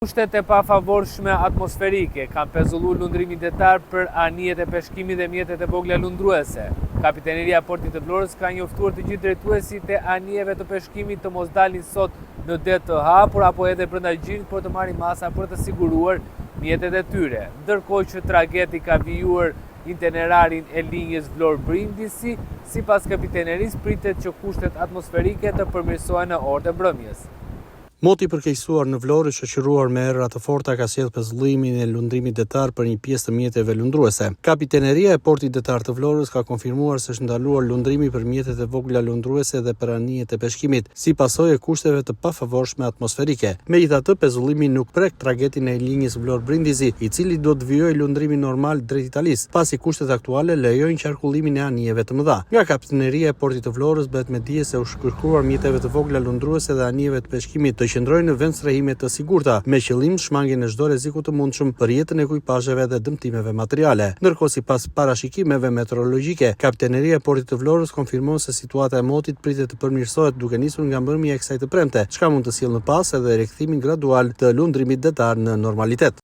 Kushtet e pafavorshme atmosferike kanë pezulluar lundrimin detar për anijet e peshkimit dhe mjetet e vogla lundruese. Kapiteneria e Portit të Vlorës ka njoftuar të gjithë drejtuesit e anijeve të peshkimit të mos dalin sot në det të hapur apo edhe brenda gjinit për të marrë masa për të siguruar mjetet e tyre. Ndërkohë që tragedi ka vijuar itinerarin e linjës Vlorë-Brindisi, sipas kapitenerisë pritet që kushtet atmosferike të përmirësohen në orët e mbrëmjes. Moti i përkeqësuar në Vlorë, shoqëruar me erra të forta, ka sjellë pezullimin e lundrimit detar për një pjesë të mjeteve lundruese. Kapiteneria e Portit Detar të Vlorës ka konfirmuar se është ndaluar lundrimi për mjetet e vogla lundruese dhe për anijet e peshkimit, si pasojë e kushteve të pafavorshme atmosferike. Megjithatë, pezullimi nuk prek tragedin e linjës Vlorë-Brindisi, i cili do të vijojë lundrimin normal drejt Italisë, pasi kushtet aktuale lejojnë qarkullimin e anijeve të mëdha. Nga Kapiteneria e Portit të Vlorës bëhet me dije se u shkërkuar mjeteve të vogla lundruese dhe anijeve të peshkimit të qëndrojnë në vend strehime të sigurta, me qëllim shmangjen e çdo rreziku të mundshëm për jetën e ekipazheve dhe dëmtimeve materiale. Ndërkohë, sipas parashikimeve meteorologjike, Kapiteneria e Portit të Vlorës konfirmon se situata e motit pritet të përmirësohet duke nisur nga mbrëmja e kësaj të premte, çka mund të sjellë në pas edhe rikthimin gradual të lundrimit detar në normalitet.